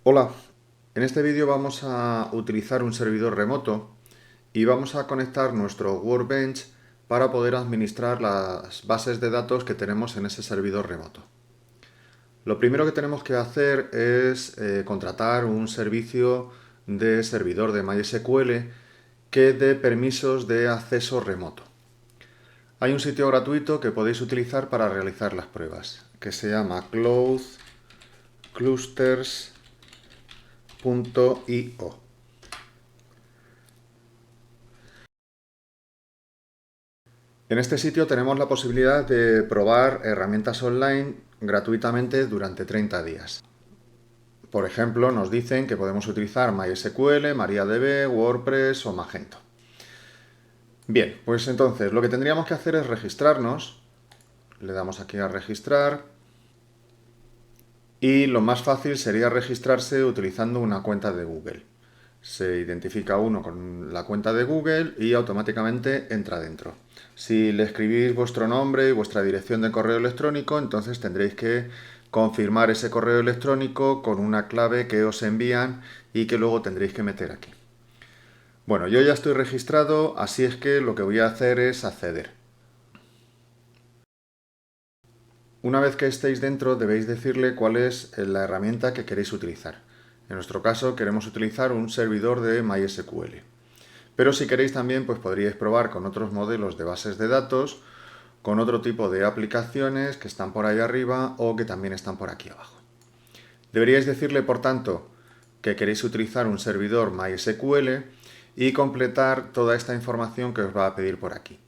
Hola, en este vídeo vamos a utilizar un servidor remoto y vamos a conectar nuestro Workbench para poder administrar las bases de datos que tenemos en ese servidor remoto. Lo primero que tenemos que hacer es contratar un servicio de servidor de MySQL que dé permisos de acceso remoto. Hay un sitio gratuito que podéis utilizar para realizar las pruebas, que se llama cloudclusters.io. En este sitio tenemos la posibilidad de probar herramientas online gratuitamente durante 30 días. Por ejemplo, nos dicen que podemos utilizar MySQL, MariaDB, WordPress o Magento. Bien, pues entonces lo que tendríamos que hacer es registrarnos. Le damos aquí a registrar. Y lo más fácil sería registrarse utilizando una cuenta de Google. Se identifica uno con la cuenta de Google y automáticamente entra dentro. Si le escribís vuestro nombre y vuestra dirección de correo electrónico, entonces tendréis que confirmar ese correo electrónico con una clave que os envían y que luego tendréis que meter aquí. Bueno, yo ya estoy registrado, así es que lo que voy a hacer es acceder. Una vez que estéis dentro, debéis decirle cuál es la herramienta que queréis utilizar. En nuestro caso, queremos utilizar un servidor de MySQL. Pero si queréis también, pues podríais probar con otros modelos de bases de datos, con otro tipo de aplicaciones que están por ahí arriba o que también están por aquí abajo. Deberíais decirle, por tanto, que queréis utilizar un servidor MySQL y completar toda esta información que os va a pedir por aquí.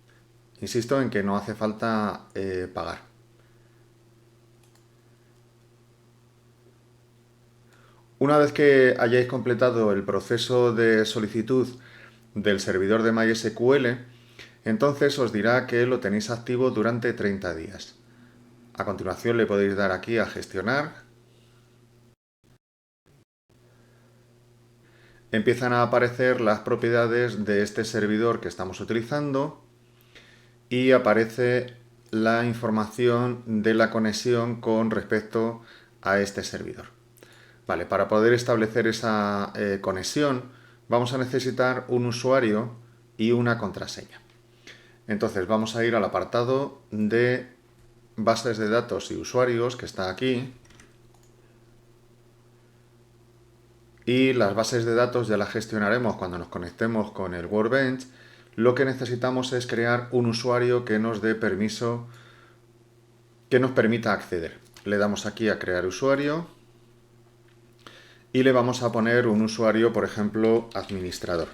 Insisto en que no hace falta pagar. Una vez que hayáis completado el proceso de solicitud del servidor de MySQL, entonces os dirá que lo tenéis activo durante 30 días. A continuación le podéis dar aquí a gestionar. Empiezan a aparecer las propiedades de este servidor que estamos utilizando y aparece la información de la conexión con respecto a este servidor. Vale, para poder establecer esa conexión vamos a necesitar un usuario y una contraseña. Entonces vamos a ir al apartado de bases de datos y usuarios que está aquí. Y las bases de datos ya las gestionaremos cuando nos conectemos con el Workbench. Lo que necesitamos es crear un usuario que nos dé permiso, que nos permita acceder. Le damos aquí a crear usuario y le vamos a poner un usuario, por ejemplo, administrador.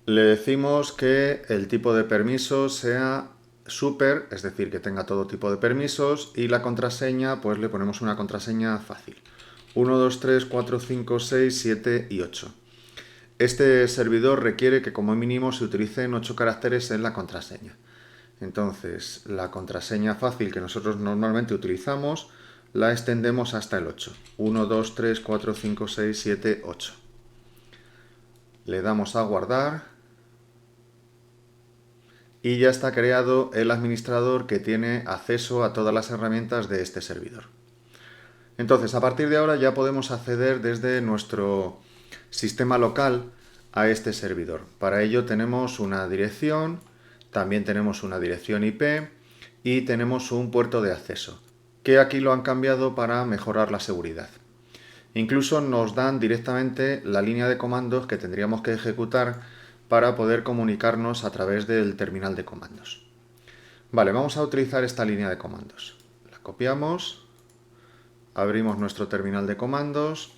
Le decimos que el tipo de permiso sea super, es decir, que tenga todo tipo de permisos, y la contraseña, pues le ponemos una contraseña fácil. 1, 2, 3, 4, 5, 6, 7 y 8. Este servidor requiere que como mínimo se utilicen 8 caracteres en la contraseña. Entonces, la contraseña fácil que nosotros normalmente utilizamos la extendemos hasta el 8. 1, 2, 3, 4, 5, 6, 7, 8. Le damos a guardar y ya está creado el administrador que tiene acceso a todas las herramientas de este servidor. Entonces, a partir de ahora ya podemos acceder desde nuestro sistema local a este servidor. Para ello tenemos una dirección, también tenemos una dirección IP y tenemos un puerto de acceso, que aquí lo han cambiado para mejorar la seguridad. Incluso nos dan directamente la línea de comandos que tendríamos que ejecutar para poder comunicarnos a través del terminal de comandos. Vale, vamos a utilizar esta línea de comandos. La copiamos, abrimos nuestro terminal de comandos,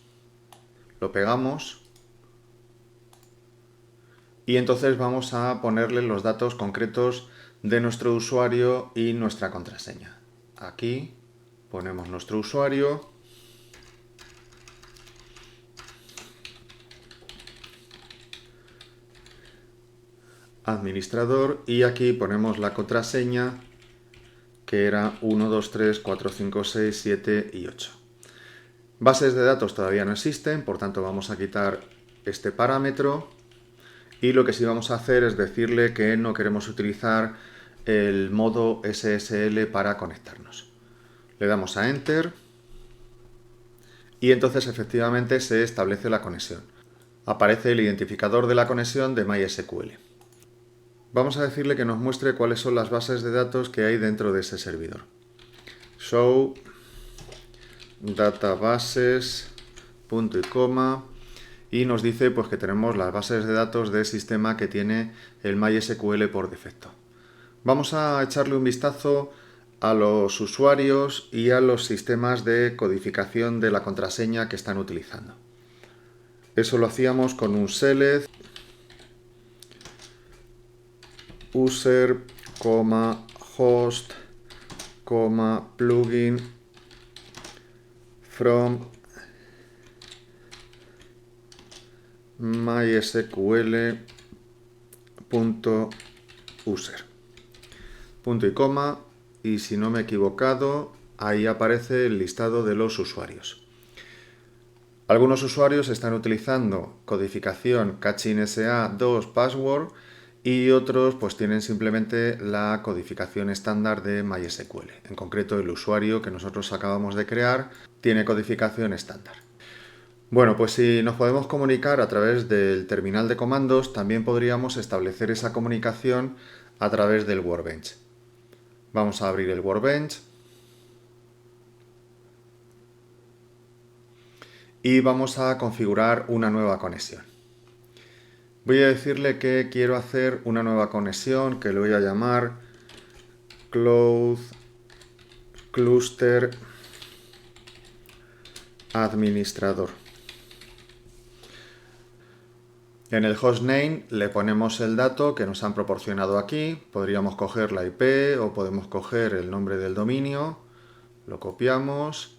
lo pegamos y entonces vamos a ponerle los datos concretos de nuestro usuario y nuestra contraseña. Aquí ponemos nuestro usuario, administrador, y aquí ponemos la contraseña que era 1, 2, 3, 4, 5, 6, 7 y 8. Bases de datos todavía no existen, por tanto vamos a quitar este parámetro y lo que sí vamos a hacer es decirle que no queremos utilizar el modo SSL para conectarnos. Le damos a Enter y entonces efectivamente se establece la conexión. Aparece el identificador de la conexión de MySQL. Vamos a decirle que nos muestre cuáles son las bases de datos que hay dentro de ese servidor. Show databases, punto y coma, y nos dice pues que tenemos las bases de datos del sistema que tiene el MySQL por defecto. Vamos a echarle un vistazo a los usuarios y a los sistemas de codificación de la contraseña que están utilizando. Eso lo hacíamos con un select user, host, plugin from mysql.user. Punto y coma, y si no me he equivocado, ahí aparece el listado de los usuarios. Algunos usuarios están utilizando codificación Kachin SA2 password y otros pues tienen simplemente la codificación estándar de MySQL. En concreto, el usuario que nosotros acabamos de crear tiene codificación estándar. Bueno, pues si nos podemos comunicar a través del terminal de comandos, también podríamos establecer esa comunicación a través del Workbench. Vamos a abrir el Workbench y vamos a configurar una nueva conexión. Voy a decirle que quiero hacer una nueva conexión que le voy a llamar Cloud Cluster Administrador. En el hostname le ponemos el dato que nos han proporcionado aquí. Podríamos coger la IP o podemos coger el nombre del dominio. Lo copiamos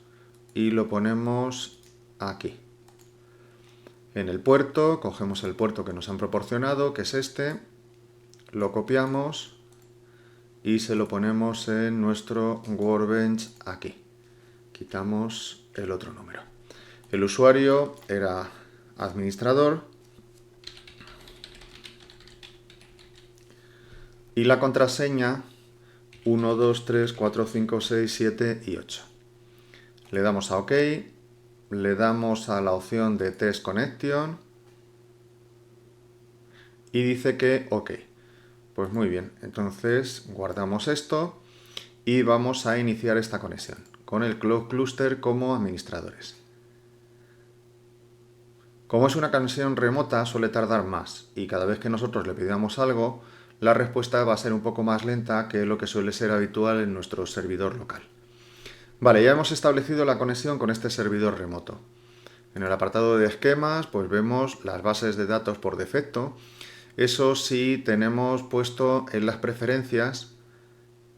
y lo ponemos aquí. En el puerto, cogemos el puerto que nos han proporcionado, que es este. Lo copiamos y se lo ponemos en nuestro Workbench aquí. Quitamos el otro número. El usuario era administrador. Y la contraseña 1, 2, 3, 4, 5, 6, 7 y 8. Le damos a OK, le damos a la opción de Test Connection y dice que OK. Pues muy bien, entonces guardamos esto y vamos a iniciar esta conexión con el Cloud Cluster como administradores. Como es una conexión remota, suele tardar más y cada vez que nosotros le pidamos algo, la respuesta va a ser un poco más lenta que lo que suele ser habitual en nuestro servidor local. Vale, ya hemos establecido la conexión con este servidor remoto. En el apartado de esquemas, pues vemos las bases de datos por defecto. Eso sí tenemos puesto en las preferencias,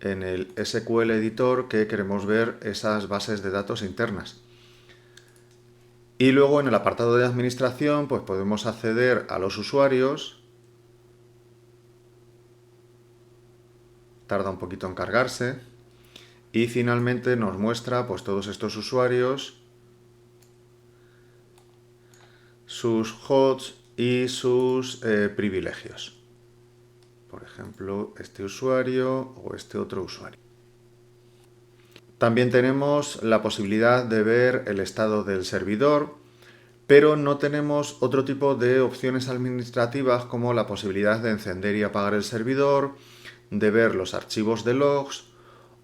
en el SQL Editor, que queremos ver esas bases de datos internas. Y luego en el apartado de administración, pues podemos acceder a los usuarios. Tarda un poquito en cargarse. Y finalmente nos muestra pues todos estos usuarios, sus hosts y sus privilegios. Por ejemplo, este usuario o este otro usuario. También tenemos la posibilidad de ver el estado del servidor, pero no tenemos otro tipo de opciones administrativas como la posibilidad de encender y apagar el servidor, de ver los archivos de logs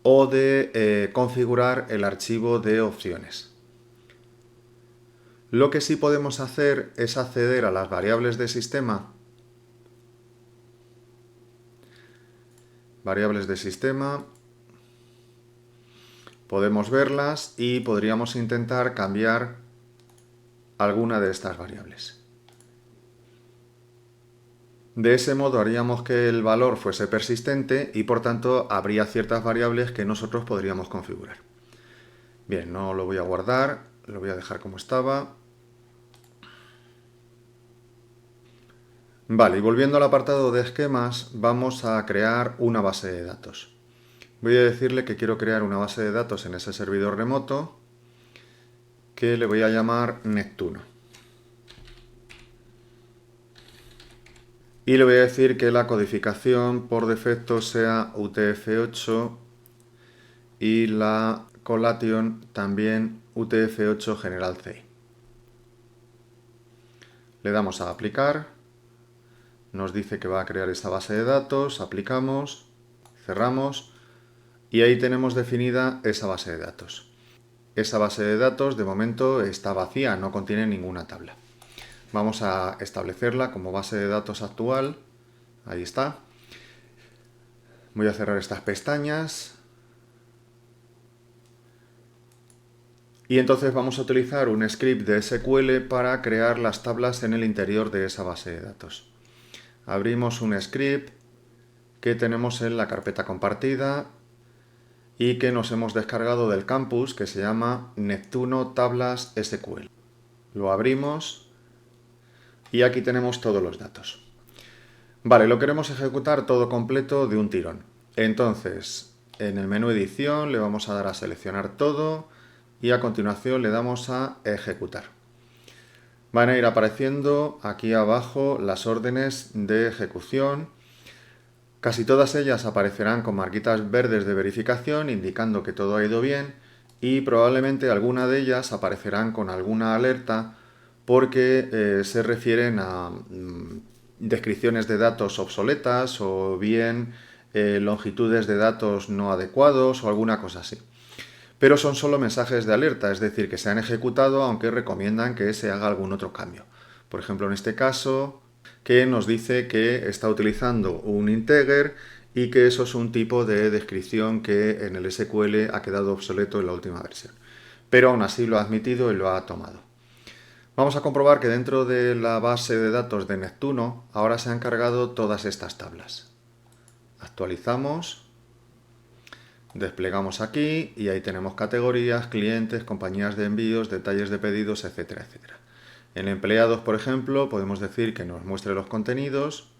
o de configurar el archivo de opciones. Lo que sí podemos hacer es acceder a las variables de sistema. Variables de sistema. Podemos verlas y podríamos intentar cambiar alguna de estas variables. De ese modo haríamos que el valor fuese persistente y por tanto habría ciertas variables que nosotros podríamos configurar. Bien, no lo voy a guardar, lo voy a dejar como estaba. Vale, y volviendo al apartado de esquemas, vamos a crear una base de datos. Voy a decirle que quiero crear una base de datos en ese servidor remoto que le voy a llamar Neptuno. Y le voy a decir que la codificación por defecto sea UTF-8 y la collation también UTF-8 General CI. Le damos a aplicar, nos dice que va a crear esa base de datos, aplicamos, cerramos y ahí tenemos definida esa base de datos. Esa base de datos de momento está vacía, no contiene ninguna tabla. Vamos a establecerla como base de datos actual, ahí está. Voy a cerrar estas pestañas. Y entonces vamos a utilizar un script de SQL para crear las tablas en el interior de esa base de datos. Abrimos un script que tenemos en la carpeta compartida y que nos hemos descargado del campus, que se llama Neptuno Tablas SQL. Lo abrimos y aquí tenemos todos los datos. Vale, lo queremos ejecutar todo completo de un tirón. Entonces, en el menú edición le vamos a dar a seleccionar todo y a continuación le damos a ejecutar. Van a ir apareciendo aquí abajo las órdenes de ejecución. Casi todas ellas aparecerán con marquitas verdes de verificación indicando que todo ha ido bien y probablemente alguna de ellas aparecerán con alguna alerta porque se refieren a descripciones de datos obsoletas o bien longitudes de datos no adecuados o alguna cosa así. Pero son solo mensajes de alerta, es decir, que se han ejecutado aunque recomiendan que se haga algún otro cambio. Por ejemplo, en este caso, que nos dice que está utilizando un integer y que eso es un tipo de descripción que en el SQL ha quedado obsoleto en la última versión. Pero aún así lo ha admitido y lo ha tomado. Vamos a comprobar que dentro de la base de datos de Neptuno ahora se han cargado todas estas tablas. Actualizamos, desplegamos aquí y ahí tenemos categorías, clientes, compañías de envíos, detalles de pedidos, etcétera, etcétera. En empleados, por ejemplo, podemos decir que nos muestre los contenidos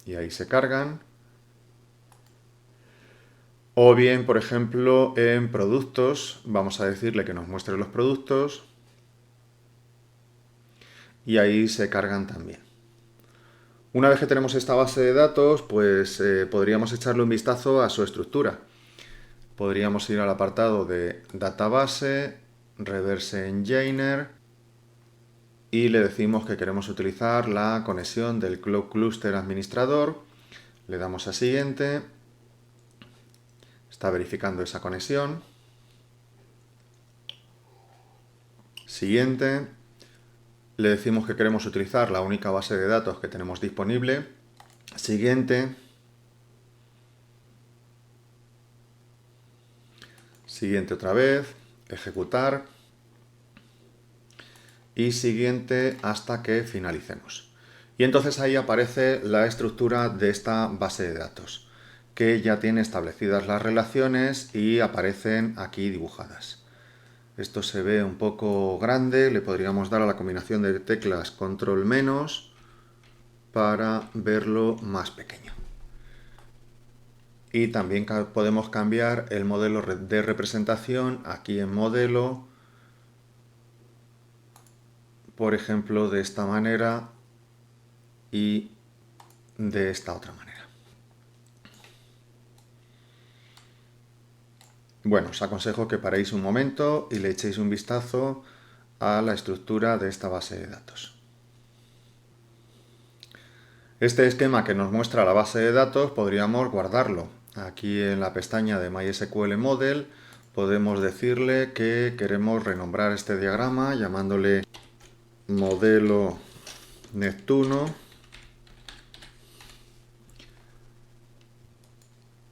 y ahí se cargan. O bien, por ejemplo, en productos, vamos a decirle que nos muestre los productos y ahí se cargan también. Una vez que tenemos esta base de datos, pues podríamos echarle un vistazo a su estructura. Podríamos ir al apartado de Database, Reverse Engineer y le decimos que queremos utilizar la conexión del Cloud Cluster Administrador. Le damos a Siguiente. Está verificando esa conexión. Siguiente. Le decimos que queremos utilizar la única base de datos que tenemos disponible. Siguiente. Siguiente otra vez. Ejecutar. Y siguiente hasta que finalicemos. Y entonces ahí aparece la estructura de esta base de datos, que ya tiene establecidas las relaciones y aparecen aquí dibujadas. Esto se ve un poco grande, le podríamos dar a la combinación de teclas control menos para verlo más pequeño. Y también podemos cambiar el modelo de representación aquí en modelo, por ejemplo, de esta manera y de esta otra manera. Bueno, os aconsejo que paréis un momento y le echéis un vistazo a la estructura de esta base de datos. Este esquema que nos muestra la base de datos podríamos guardarlo. Aquí en la pestaña de MySQL Model podemos decirle que queremos renombrar este diagrama llamándole modelo Neptuno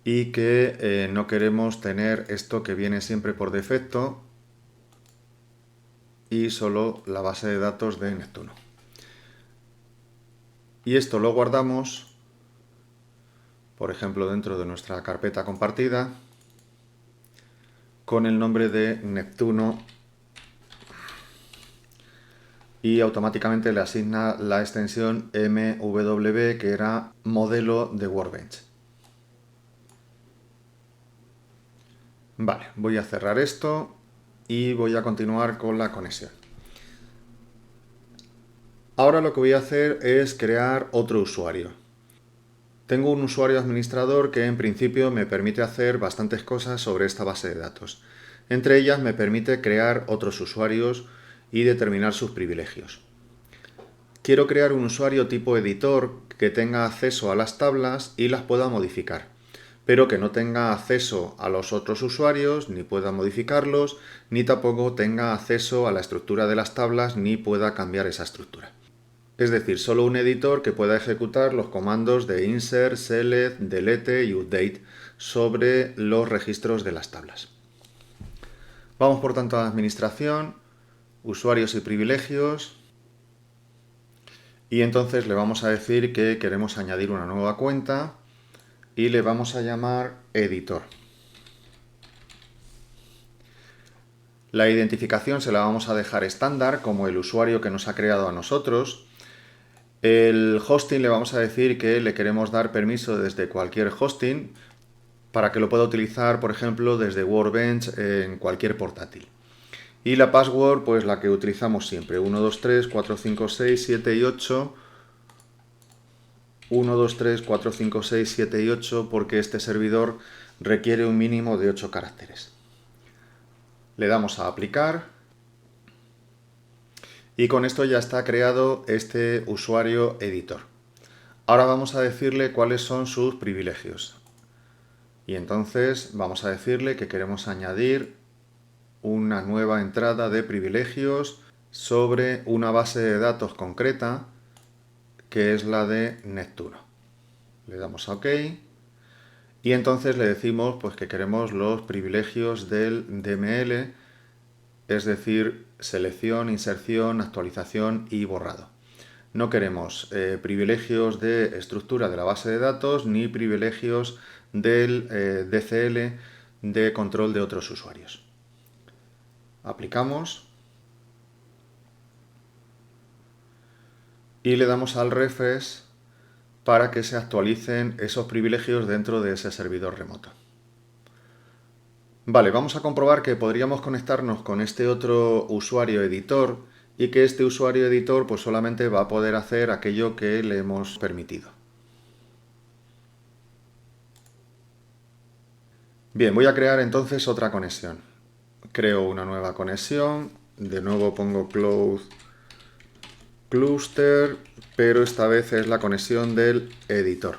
y que no queremos tener esto que viene siempre por defecto y solo la base de datos de Neptuno. Y esto lo guardamos, por ejemplo, dentro de nuestra carpeta compartida con el nombre de Neptuno y automáticamente le asigna la extensión MWB, que era modelo de Workbench. Vale, voy a cerrar esto y voy a continuar con la conexión. Ahora lo que voy a hacer es crear otro usuario. Tengo un usuario administrador que en principio me permite hacer bastantes cosas sobre esta base de datos. Entre ellas me permite crear otros usuarios y determinar sus privilegios. Quiero crear un usuario tipo editor que tenga acceso a las tablas y las pueda modificar, pero que no tenga acceso a los otros usuarios, ni pueda modificarlos, ni tampoco tenga acceso a la estructura de las tablas, ni pueda cambiar esa estructura. Es decir, solo un editor que pueda ejecutar los comandos de insert, select, delete y update sobre los registros de las tablas. Vamos por tanto a administración, usuarios y privilegios, y entonces le vamos a decir que queremos añadir una nueva cuenta y le vamos a llamar editor. La identificación se la vamos a dejar estándar como el usuario que nos ha creado a nosotros. El hosting le vamos a decir que le queremos dar permiso desde cualquier hosting para que lo pueda utilizar, por ejemplo, desde Workbench en cualquier portátil. Y la password, pues la que utilizamos siempre, 1, 2, 3, 4, 5, 6, 7 y 8. 1, 2, 3, 4, 5, 6, 7 y 8 porque este servidor requiere un mínimo de 8 caracteres. Le damos a aplicar y con esto ya está creado este usuario editor. Ahora vamos a decirle cuáles son sus privilegios. Y entonces vamos a decirle que queremos añadir una nueva entrada de privilegios sobre una base de datos concreta que es la de Neptuno. Le damos a OK y entonces le decimos pues, que queremos los privilegios del DML, es decir, selección, inserción, actualización y borrado. No queremos privilegios de estructura de la base de datos ni privilegios del DCL de control de otros usuarios. Aplicamos y le damos al refresh para que se actualicen esos privilegios dentro de ese servidor remoto. Vale, vamos a comprobar que podríamos conectarnos con este otro usuario editor y que este usuario editor pues solamente va a poder hacer aquello que le hemos permitido. Bien, voy a crear entonces otra conexión. Creo una nueva conexión, de nuevo pongo cloud cluster, pero esta vez es la conexión del editor.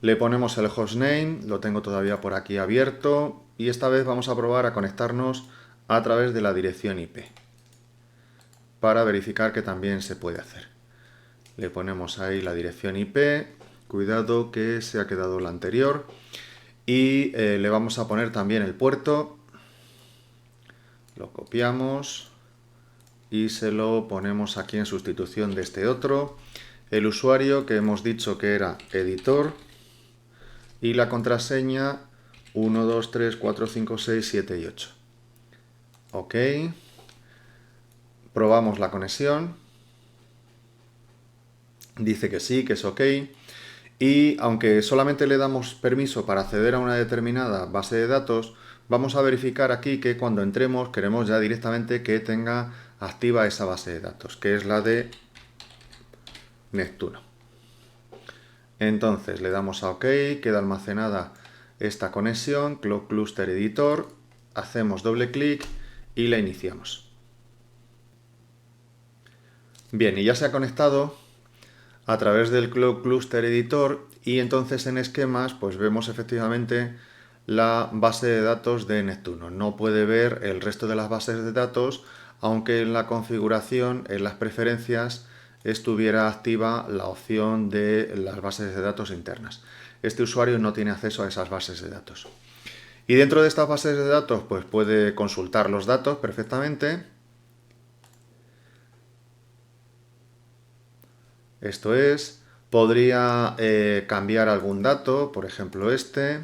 Le ponemos el hostname, lo tengo todavía por aquí abierto, y esta vez vamos a probar a conectarnos a través de la dirección IP para verificar que también se puede hacer. Le ponemos ahí la dirección IP, cuidado que se ha quedado la anterior, y le vamos a poner también el puerto, lo copiamos y se lo ponemos aquí en sustitución de este otro, el usuario que hemos dicho que era editor y la contraseña 1, 2, 3, 4, 5, 6, 7 y 8. OK. Probamos la conexión. Dice que sí, que es OK. Y aunque solamente le damos permiso para acceder a una determinada base de datos, vamos a verificar aquí que cuando entremos queremos ya directamente que tenga activa esa base de datos, que es la de Neptuno. Entonces le damos a OK, queda almacenada esta conexión, Cloud Cluster Editor, hacemos doble clic y la iniciamos. Bien, y ya se ha conectado a través del Cloud Cluster Editor y entonces en esquemas pues vemos efectivamente la base de datos de Neptuno. No puede ver el resto de las bases de datos, aunque en la configuración, en las preferencias, estuviera activa la opción de las bases de datos internas. Este usuario no tiene acceso a esas bases de datos. Y dentro de estas bases de datos pues puede consultar los datos perfectamente. Esto es, podría cambiar algún dato, por ejemplo este,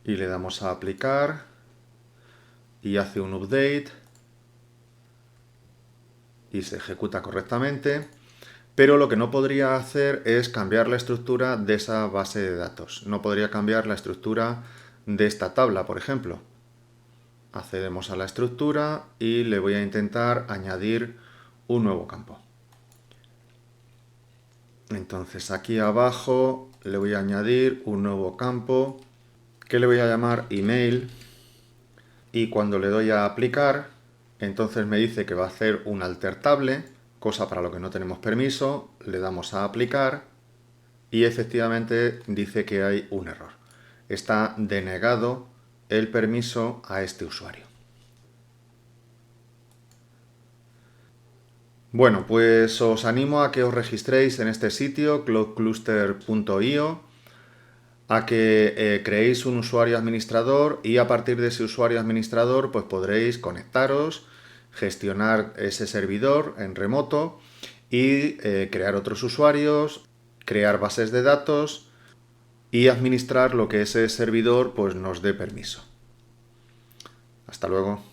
y le damos a aplicar y hace un update y se ejecuta correctamente, pero lo que no podría hacer es cambiar la estructura de esa base de datos. No podría cambiar la estructura de esta tabla, por ejemplo. Accedemos a la estructura y le voy a intentar añadir un nuevo campo. Entonces aquí abajo le voy a añadir un nuevo campo que le voy a llamar email, y cuando le doy a aplicar, entonces me dice que va a hacer un alter table, cosa para lo que no tenemos permiso. Le damos a aplicar y efectivamente dice que hay un error. Está denegado el permiso a este usuario. Bueno, pues os animo a que os registréis en este sitio, cloudcluster.io, a que creéis un usuario administrador, y a partir de ese usuario administrador pues podréis conectaros, gestionar ese servidor en remoto y crear otros usuarios, crear bases de datos y administrar lo que ese servidor pues nos dé permiso. Hasta luego.